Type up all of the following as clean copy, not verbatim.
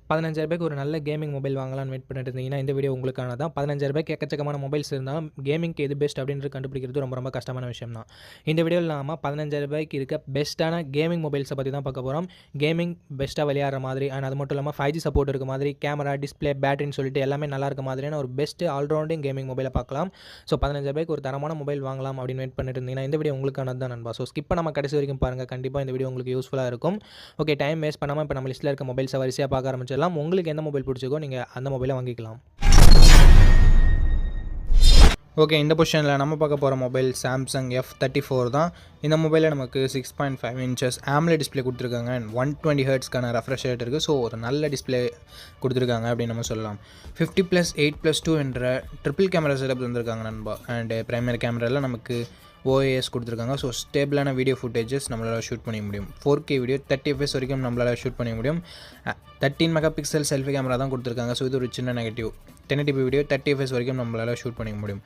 ரூ. 15,000க்கு ஒரு நல்ல கேமிங் மொபைல் வாங்கலாம்னு வெயிட் பண்ணிட்டு இருந்தீங்கன்னா, இந்த வீடியோ உங்களுக்கானது தான். ரூ. 15,000க்கு எக்கச்சக்கமான மொபைல்ஸ் இருந்தாலும், கேமிங்க்கு எது பெஸ்ட் அப்படின்றது கண்டுபிடிக்கிறது ரொம்ப ரொம்ப கஷ்டமான விஷயம் தான். இந்த வீடியோவில் நாம ரூ. 15,000க்கு இருக்க பெஸ்ட்டான கேமிங் மொபைல்ஸை பற்றி தான் பார்க்க போகிறோம். கேமிங் பெஸ்ட்டாக விளையாடுற மாதிரி அண்ட் அது மட்டும் இல்லாமல் 5G சப்போர்ட் இருக்க மாதிரி, கேமரா, டிஸ்பிளே, பேட்டரின்னு சொல்லிட்டு எல்லாமே நல்லா இருக்க மாதிரியான ஒரு பெஸ்ட் ஆல்ரவுண்டிங் கேமிங் மொபைலை பார்க்கலாம். ஸோ 15,000க்கு ஒரு தரமான மொபைல் வாங்கலாம் அப்படின்னு வெயிட் பண்ணிட்டு இருந்தீங்கன்னா, இந்த வீடியோ உங்களுக்கானது தான் நண்பா. ஸோ ஸ்கிப் பண்ணாம கடைசி வரைக்கும் பாருங்கள். கண்டிப்பாக இந்த வீடியோ உங்களுக்கு யூஸ்ஃபுல்லாக இருக்கும். ஓகே, டைம் வேஸ்ட் பண்ணாமல் இப்போ நம்ம லிஸ்ட்டில் இருக்க மொபைல்ஸை வரிசையாக பார்க்க ஆரம்பிச்சிடலாம். உங்களுக்கு எந்த மொபைல் பிடிச்சிக்கோ நீங்கள் அந்த மொபைலை வாங்கிக்கலாம். ஓகே, இந்த பொசிஷனில் நம்ம பார்க்க போகிற மொபைல் சாம்சங் F34 தான். இந்த மொபைலில் நமக்கு 6.5 இன்ச்சஸ் AMOLED டிஸ்பிளே கொடுத்துருக்காங்க அண்ட் 120 ஹெர்ட்ஸ்க்கான ரெஃப்ரெஷ் ரேட் இருக்குது. ஸோ ஒரு நல்ல டிஸ்பிளே கொடுத்துருக்காங்க அப்படின்னு நம்ம சொல்லலாம். 50+8+2 என்ற ட்ரிபிள் கேமரா செட்டப் தந்திருக்காங்க நண்பா. அண்டு பிரைமரி கேமராவில் நமக்கு OIS கொடுத்துருக்காங்க. ஸோ ஸ்டேபிளான வீடியோ ஃபுட்டேஜஸ் நம்மளால் ஷூட் பண்ண முடியும். 4K வீடியோ 30 FPS வரைக்கும் நம்மளால் ஷூட் பண்ண முடியும். 13 மெகா பிக்சல் செல்ஃபி கேமரா தான் கொடுத்துருக்காங்க. ஸோ இது ஒரு சின்ன நெகட்டிவ். 1080p வீடியோ 30 FPS வரைக்கும் நம்மளால் ஷூட் பண்ண முடியும்.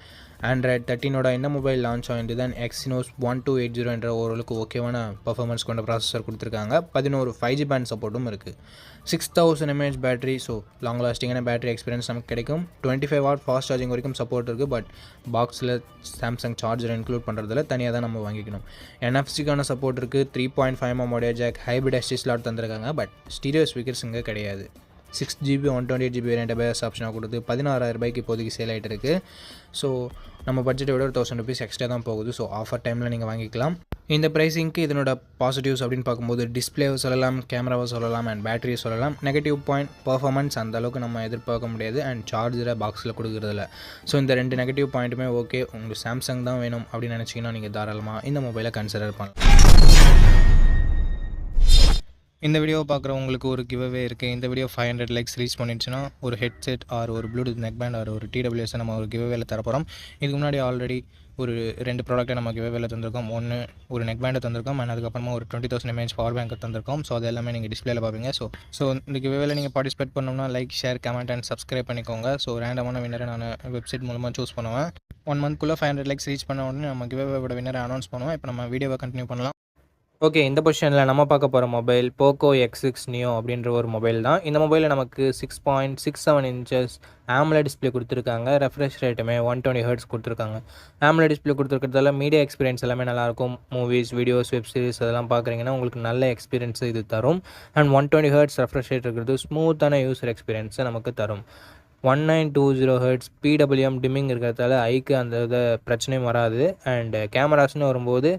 Android 13 இந்த மொபைல் லான்ச் ஆகிட்டு தான் Exynos 1280 என்ற ஓரளவுக்கு ஓகேவான பர்ஃபார்மன்ஸ் கொண்ட ப்ராசஸர் கொடுத்துருக்காங்க. 11 5G பேண்ட் சப்போர்ட்டும் இருக்குது. 6000 mAh பேட்டரி. ஸோ லாங் லாஸ்டிங்கான பேட்டரி எக்ஸ்பீரியன்ஸ் நமக்கு கிடைக்கும். 25 வாட் ஃபாஸ்ட் சார்ஜிங் வரைக்கும் சப்போர்ட் இருக்குது. பட் பாக்ஸில் சாம்சங் சார்ஜர் இன்க்ளூட் பண்ணுறதுல தனியாக தான் நம்ம வாங்கிக்கணும். NFC-க்கான சப்போர்ட் இருக்குது. 3.5mm audio jack, hybrid SD slot தந்திருக்காங்க. பட் ஸ்டீரியோ ஸ்பீக்கர்ஸ் இங்கே கிடையாது. 6GB 128GB வேரியண்ட் பேஸ் ஆப்ஷனாக கொடுத்து 16,000 இப்போதைக்கு சேல் ஆகிட்டு இருக்குது. ஸோ நம்ம பட்ஜெட்டை விட ஒரு ₹1,000 எக்ஸ்ட்ரா தான் போகுது. ஸோ ஆஃபர் டைமில் நீங்கள் வாங்கிக்கலாம். இந்த ப்ரைஸிங்க்கு இதனோட பாசிட்டிவ்ஸ் அப்படின்னு பார்க்கும்போது டிஸ்பிளேவை சொல்லலாம், கேமராவை சொல்லலாம் அண்ட் பேட்டரியை சொல்லலாம். நெகட்டிவ் பாயிண்ட் பர்ஃபார்மன்ஸ் அந்த அளவுக்கு நம்ம எதிர்பார்க்க முடியாது அண்ட் சார்ஜரை பாக்ஸில் கொடுக்குறதில்ல. ஸோ இந்த 2 நெகட்டிவ் பாயிண்ட்டுமே ஓகே. உங்களுக்கு சாம்சங் தான் வேணும் அப்படின்னு நினச்சிங்கன்னா நீங்கள் தாராளமாக இந்த மொபைலை கன்சிடர் பண்ணலாம். இந்த வீடியோ பார்க்குறவங்களுக்கு ஒரு கிவ்அவே இருக்குது. இந்த வீடியோ 500 லைக்ஸ் ரீச் பண்ணிடுச்சுன்னா ஒரு ஹெட்செட் ஆர் ஒரு ப்ளூடூத் நெக் பேண்ட் ஆர் ஒரு TWS நம்ம ஒரு கிவ்அவேல தரப்போகிறோம். இதுக்கு முன்னாடி ஆல்ரெடி ஒரு 2 ப்ராடக்ட்டை நம்ம கிவ்அவேல தந்திருக்கோம். ஒன்று ஒரு நெக் பேண்டை தந்திருக்கோம் அண்ட் அதுக்கப்புறமா ஒரு 20,000 mAh பவர் பேங்க் தந்திருக்கோம். ஸோ அது எல்லாமே நீங்கள் டிஸ்பிளேல பார்ப்பீங்க. ஸோ இந்த கிவ்அவேல நீங்கள் பார்ட்டிசிபேட் பண்ணணும்னா like, share, comment and subscribe பண்ணிக்கோங்க. ஸோ ரேண்டமான வின்னரை நான் வெப்சைட் மூலமாக சூஸ் பண்ணுவேன். 1 மந்த்க்குள்ளே 500 லைக்ஸ் ரீச் பண்ண உடனே நம்ம கிவ்அவேவோட வின்னரை அனௌன்ஸ் பண்ணுவோம். இப்போ நம்ம வீடியோவை கண்டினியூ பண்ணலாம். ஓகே, இந்த பொசிஷனில் நம்ம பார்க்க போகிற மொபைல் போக்கோ X6 Neo அப்படின்ற ஒரு மொபைல் தான். இந்த மொபைலில் நமக்கு 6.67 இன்ச்சஸ் AMOLED டிஸ்பிளே கொடுத்துருக்காங்க. ரெஃப்ரெஷ் ரேட்டுமே 120 ஹெர்ட்ஸ் கொடுத்துருக்காங்க. AMOLED டிஸ்பிளே கொடுத்துருக்கிறதால மீடியா எக்ஸ்பீரியன்ஸ் எல்லாமே நல்லாயிருக்கும். மூவிஸ், வீடியோஸ், வெப் சீரிஸ் அதெல்லாம் பார்க்குறீங்கன்னா உங்களுக்கு நல்ல எக்ஸ்பீரியன்ஸ் இது தரும். அண்ட் 120 ஹெர்ட்ஸ் ரெஃப்ரெஷ் ரேட் இருக்கிறது ஸ்மூத்தான யூசர் எக்ஸ்பீரியன்ஸை நமக்கு தரும். 1920 ஹெர்ட்ஸ் PWM டிம்மிங் இருக்கிறதால ஐக்கு அந்த பிரச்சனையும் வராது. அண்ட் கேமராஸ்னு வரும்போது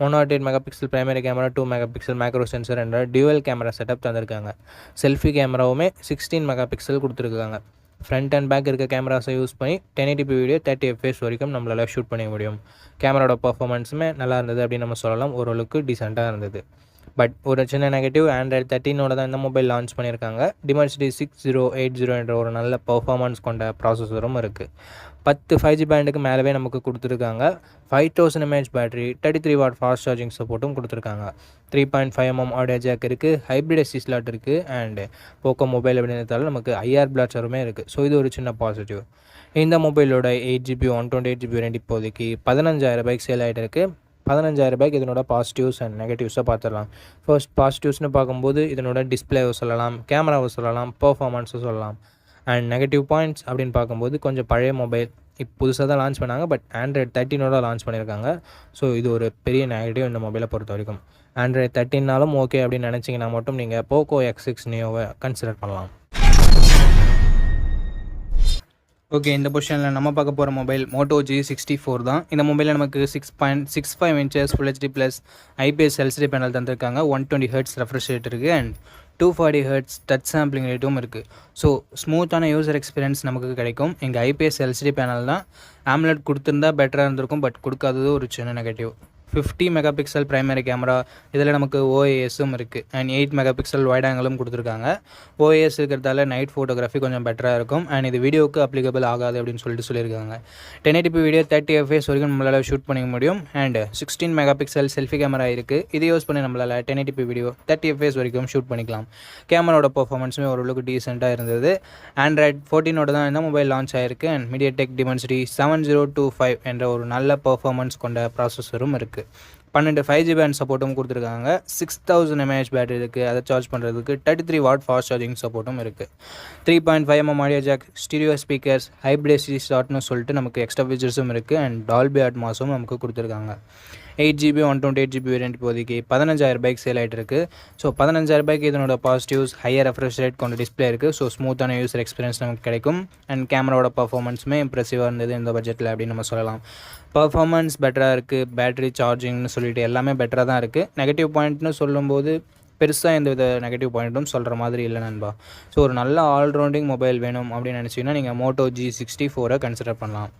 108 mega pixel primary camera, 2 mega pixel macro sensor என்ற டியூவல் கேமரா செட்டப் தந்திருக்காங்க. செல்ஃபி கேமராவுமே 16 மெகா பிக்சல் கொடுத்துருக்காங்க. ஃப்ரண்ட் அண்ட் பேக் இருக்க கேமராஸை யூஸ் பண்ணி 1080p வீடியோ 30 FPS வரைக்கும் நம்மளால் ஷூட் பண்ண முடியும். கேமராவோட பர்ஃபார்மன்ஸுமே நல்லா இருந்தது அப்படின்னு நம்ம சொல்லலாம். ஓரளவுக்கு டீசெண்டாக இருந்தது. பட் ஒரு சின்ன நெகட்டிவ், Android 13 தான் இந்த மொபைல் லான்ச் பண்ணியிருக்காங்க. Dimensity 6080 என்ற ஒரு நல்ல பர்ஃபார்மன்ஸ் கொண்ட ப்ராசஸரும் இருக்குது. 10 5G பேண்டுக்கு மேலவே நமக்கு கொடுத்துருக்காங்க. 5000 mAh battery, 33 what fast charging சப்போர்ட்டும் கொடுத்துருக்காங்க. 3.5mm ஆடியோ ஜாக் இருக்குது, ஹைப்ரிட் SD ஸ்லாட் இருக்குது அண்ட் போக்கோ மொபைல் அப்படின்றதால நமக்கு IR பிளாட்சருமே இருக்குது. ஸோ இது ஒரு சின்ன பாசிட்டிவ். இந்த மொபைலோட 8GB 128GB வேரியண்ட் இப்போதைக்கு 15,000 சேல் ஆகிட்டு இருக்குது. 15,000 இதனோட பாசிட்டிவ்ஸ் அண்ட் நெகட்டிவ்ஸை பார்த்துடலாம். ஃபர்ஸ்ட் பாசிட்டிவ்ஸ்னு பார்க்கும்போது இதனோட டிஸ்பிளேவை சொல்லலாம், கேமராவை சொல்லலாம், பர்ஃபார்மன்ஸை சொல்லலாம். அண்ட் நெகட்டிவ் பாயிண்ட்ஸ் அப்படின்னு பார்க்கும்போது கொஞ்சம் பழைய மொபைல், இப்போ புதுசாக தான் லான்ச் பண்ணாங்க. பட் Android 13 லான்ச் பண்ணியிருக்காங்க. ஸோ இது ஒரு பெரிய நெகட்டிவ் இந்த மொபைலை பொறுத்த வரைக்கும். Android 13 ஓகே அப்படின்னு நினச்சிங்கன்னா மட்டும் நீங்கள் போக்கோ X6 Neoவை கன்சிடர் பண்ணலாம். ஓகே, இந்த பொசிஷனில் நம்ம பார்க்க போகிற மொபைல் Moto G64 தான். இந்த மொபைலில் நமக்கு 6.65 inches Full HD plus IPS LCD panel தந்திருக்காங்க. 120 ஹெர்ட்ஸ் ரெஃப்ரெஷ் ரேட் இருக்குது அண்ட் 240 ஹெர்ட்ஸ் டச் சாம்பிளிங் ரேட்டும் இருக்குது. ஸோ ஸ்மூத்தான யூசர் எக்ஸ்பீரியன்ஸ் நமக்கு கிடைக்கும். எங்கள் IPS LCD பேனல் தான். AMOLED கொடுத்துருந்தா பெட்டராக இருந்திருக்கும். பட் கொடுக்காதது ஒரு சின்ன negative. 50 mega pixel primary camera, இதில் நமக்கு OISம் இருக்குது அண்ட் 8 மெகா பிக்சல் வைட் ஆங்கிளும் கொடுத்துருக்காங்க. OIS இருக்கிறதால நைட் ஃபோட்டோகிராஃபி கொஞ்சம் பெட்டராக இருக்கும் அண்ட் இது வீடியோவுக்கு அப்ளிகபிள் ஆகாது அப்படின்னு சொல்லியிருக்காங்க. 1080p வீடியோ 30 FPS வரைக்கும் நம்மளால் ஷூட் பண்ணிக்க முடியும் and 16 mega pixel selfie camera இருக்குது. இதை யூஸ் பண்ணி நம்மளால் 1080p வீடியோ 30 FPS வரைக்கும் ஷூட் பண்ணிக்கலாம். கேமராவோட பர்ஃபார்மன்ஸுமே ஓரளவுக்கு டீசெண்டாக இருந்தது. Android 14 தான் இந்த மொபைல் லான்ச் ஆகிருக்கு அண்ட் MediaTek Dimensity 7025 என்ற ஒரு நல்ல பர்ஃபார்மன்ஸ் கொண்ட ப்ராசஸரும் இருக்குது. 12 5G பேண்ட் சப்போர்ட்டும் கொடுத்துருக்காங்க. 6000 mAh பேட்டரி இருக்குது, அதை சார்ஜ் பண்ணுறதுக்கு 33 வாட் ஃபாஸ்ட் சார்ஜிங் சப்போர்ட்டும் இருக்குது. 3.5mm audio jack, stereo speakers, hybrid ஸ்லாட்னு சொல்லிட்டு நமக்கு எக்ஸ்ட்ரா ஃபீச்சர்ஸும் இருக்குது. அண்ட் டால்பி அட்மாஸும் நமக்கு கொடுத்துருக்காங்க. 8GB 128GB வேரியன்ட் இப்போதைக்கு 15000 ரூபாய்க்கு சேல் ஆகிட்டு இருக்குது. ஸோ 15000 ரூபாய்க்கு இதனோட பாசிட்டிவ்ஸ் ஹையர் ரெஃப்ரெஷ் ரேட் கொண்ட டிஸ்பிளே இருக்குது. ஸோ ஸ்மூத்தான யூசர் எக்ஸ்பீரியன்ஸ் நமக்கு கிடைக்கும். அண்ட் கேமராவோட பர்ஃபார்மன்ஸுமே இம்ப்ரெசிவாக இருந்தது இந்த பட்ஜெட்டில் அப்படின்னு நம்ம சொல்லலாம். பர்ஃபார்மன்ஸ் பெட்டராக இருக்குது, பேட்டரி சார்ஜிங்னு சொல்லிட்டு எல்லாமே பெட்டராக தான் இருக்குது. நெகட்டிவ் பாயிண்ட்னு சொல்லும்போது பெருசாக எந்த வித நெகட்டிவ் பாயிண்ட்டும் சொல்கிற மாதிரி இல்லை நண்பா. ஸோ ஒரு நல்ல ஆல்ரவுண்டிங் மொபைல் வேணும் அப்படின்னு நினச்சிங்கன்னா நீங்கள் மோட்டோ G64 கன்சிடர் பண்ணலாம்.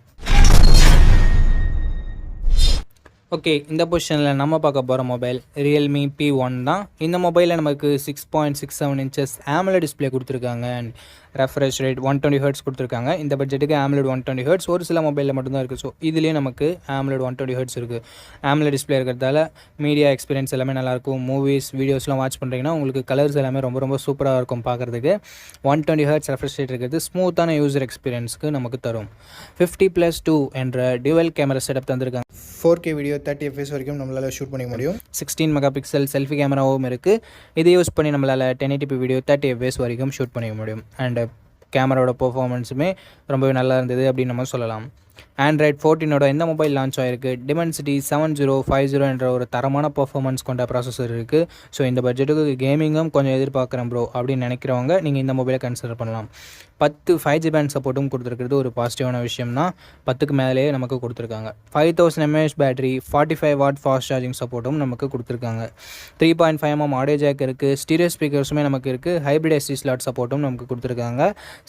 ஓகே, இந்த பொசிஷனில் நம்ம பார்க்க போகிற மொபைல் ரியல்மி P1 தான். இந்த மொபைலில் நமக்கு 6.67 இன்ச்சஸ் AMOLED டிஸ்பிளே கொடுத்துருக்காங்க. அண்ட் ரெஃப்ரெஷ் ரேட் 120 Hz கொடுத்துருக்காங்க. இந்த பட்ஜெட்டுக்கு AMOLED 120 Hz ஒரு சில மொபைலில் மட்டும்தான் இருக்குது. ஸோ இதுலேயே நமக்கு AMOLED 120 Hz இருக்குது. AMOLED டிஸ்பிளே இருக்கிறதால மீடியா எக்ஸ்பீரியன்ஸ் எல்லாமே நல்லாயிருக்கும். மூவிஸ் வீடியோஸ்லாம் வாட்ச் பண்ணுறீங்கன்னா உங்களுக்கு கலர்ஸ் எல்லாமே ரொம்ப ரொம்ப சூப்பராக இருக்கும் பார்க்குறதுக்கு. 120 Hz ரெஃப்ரெஷ் ரேட் இருக்கிறது ஸ்மூத்தான யூசர் எக்ஸ்பீரியன்ஸ்க்கு நமக்கு தரும். 50+2 என்ற டியூவல் கேமரா செட்டப் தந்திருக்காங்க. 4K வீடியோ 30 FPS வரைக்கும் நம்மளால் ஷூட் பண்ணிக்க முடியும். 16 மெகாபிக்சல் செல்ஃபி கேமராவும் இருக்குது. இதை யூஸ் பண்ணி நம்மளால் 1080p வீடியோ 30 FPS வரைக்கும் ஷூட் பண்ணிக்க முடியும். அண்ட் கேமராவோட பர்ஃபார்மன்ஸுமே ரொம்பவே நல்லா இருந்தது அப்படின்னு நம்ம சொல்லலாம். Android 14 இந்த மொபைல் லான்ச் ஆகிருக்கு. Dimensity 7050 என்ற ஒரு தரமான பர்ஃபார்மன்ஸ் கொண்ட ப்ராசஸர் இருக்குது. ஸோ இந்த பட்ஜெட்டுக்கு கேமிங்கும் கொஞ்சம் எதிர்பார்க்குறேன் ப்ரோ அப்படின்னு நினைக்கிறவங்க நீங்கள் இந்த மொபைலை கன்சிடர் பண்ணலாம். 10 5G பேண்ட் சப்போர்ட்டும் கொடுத்துருக்கிறது ஒரு பாசிட்டிவான விஷயம் தான். 10க்கு மேலேயே நமக்கு கொடுத்துருக்காங்க. 5000 mAh battery, 45 what fast charging சப்போர்ட்டும் நமக்கு கொடுத்துருக்காங்க. 3.5mm ஆடியோ ஜாக் இருக்குது. ஸ்டீரியோ ஸ்பீக்கர்ஸுமே நமக்கு இருக்குது. ஹைப்ரிட் SD ஸ்லாட் சப்போர்ட்டும் நமக்கு கொடுத்துருக்காங்க.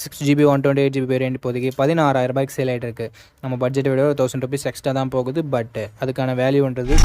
6GB 128GB வேரியன்ட் இப்போதைக்கு 16000 ரூபாய்க்கு சேல் ஆகிட்டு இருக்குது. நம்ம பட்ஜெட்டை விட ஒரு 1000 rupees எக்ஸ்ட்ரா தான் போகுது. பட் அதுக்கான வேல்யூன்றது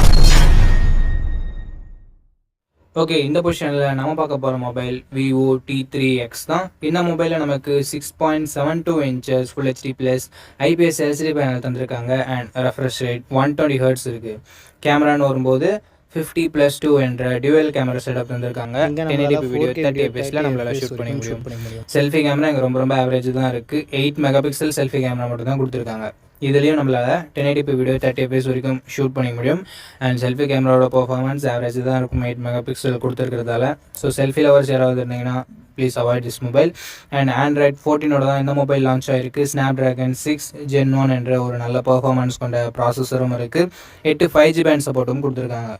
ஓகே. இந்த பொசிஷனில் நம்ம பார்க்க போகிற மொபைல் Vivo T3X தான். இந்த மொபைலில் நமக்கு 6.72 inches full HD plus IPS LCD panel தந்திருக்காங்க. அண்ட் ரெஃப்ரெஷ் ரேட் 120 Hz இருக்குது. கேமரான்னு வரும்போது 50+2 என்ற டியூவல் கேமரா செட்டப் தந்திருக்காங்க. 1080p வீடியோ 30 FPSல நம்மளால ஷூட் பண்ணிக்க முடியும். செல்ஃபி கேமரா இங்கே ரொம்ப ஆவரேஜ் தான் இருக்குது. 8 மெகாபிக்சல் செல்ஃபி கேமரா மட்டும் தான் கொடுத்துருக்காங்க. இதுலேயும் நம்மளால் 1080p வீடியோ 30 FPS வரைக்கும் ஷூட் பண்ணிக்க முடியும். அண்ட் செல்ஃபி கேமராவோட பர்ஃபார்மன்ஸ் ஆவரேஜ் தான் இருக்கும் 8 மெகாபிக்சல் கொடுத்துருக்கிறதால. ஸோ செல்ஃபி லவர்ஸ் யாராவது இருந்தீங்கன்னா please avoid this mobile. And Android 14 தான் இந்த மொபைல் லான்ச் ஆகிருக்கு. Snapdragon 6 Gen 1 என்ற ஒரு நல்ல பர்ஃபார்மன்ஸ் கொண்ட ப்ராசஸரும் இருக்குது. 8 5G பேண்ட் சப்போர்ட்டும் கொடுத்துருக்காங்க.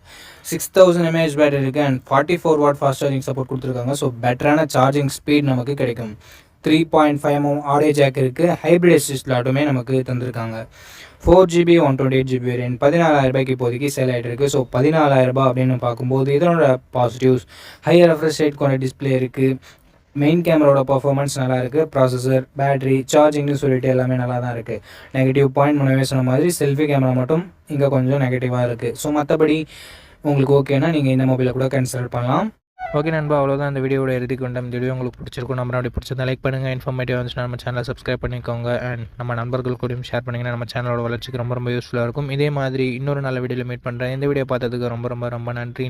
6000 mAh பேட்டரி இருக்குது. And 44 what fast charging support கொடுத்துருக்காங்க. ஸோ பெட்டரான சார்ஜிங் ஸ்பீட் நமக்கு கிடைக்கும். 3.5mm ஆடியோ ஜாக் இருக்குது. ஹைப்ரிட் SD ஸ்லாட்டுமே நமக்கு தந்திருக்காங்க. 4GB 128GB வேரியன்ட் 14000 ரூபாய்க்கு இப்போதைக்கு சேல் ஆகிட்டு இருக்குது. ஸோ 14000 ரூபாய் அப்படின்னு பார்க்கும்போது இதனோட பாசிட்டிவ்ஸ் ஹையர் ரெஃப்ரெஷ் ரேட் கொண்ட டிஸ்பிளே இருக்குது. மெயின் கேமராவோட பர்ஃபார்மன்ஸ் நல்லா இருக்குது. ப்ராசஸர், பேட்டரி, சார்ஜிங்னு சொல்லிட்டு எல்லாமே நல்லா தான் இருக்குது. நெகட்டிவ் பாயிண்ட் முன்னே சொன்ன மாதிரி செல்ஃபி கேமரா மட்டும் இங்கே கொஞ்சம் நெகட்டிவாக இருக்குது. ஸோ மற்றபடி உங்களுக்கு ஓகேனா நீங்கள் இந்த மொபைலை கூட கன்சிடர் பண்ணலாம். ஓகே நண்பா, அவ்வளோதான் இந்த வீடியோட எழுதி கொண்டேன். இந்த வீடியோ உங்களுக்கு பிடிச்சிருக்கும். நம்ம அப்படி பிடிச்சிருந்தா லைக் பண்ணுங்கள். இன்ஃபர்மேட்டிவ் வந்துச்சுன்னா நம்ம சேனலை சப்ஸ்கிரைப் பண்ணிக்கோங்க. அண்ட் நம்ம நண்பர்கள் கூடயும் ஷேர் பண்ணிங்கன்னா நம்ம சேனலோட வளர்ச்சிக்கு ரொம்ப யூஸ்ஃபுல்லாக இருக்கும். இதே மாதிரி இன்னொரு நல்ல வீடியோவில் மீட் பண்ணுறேன். இந்த வீடியோ பார்த்ததுக்கு ரொம்ப நன்றி.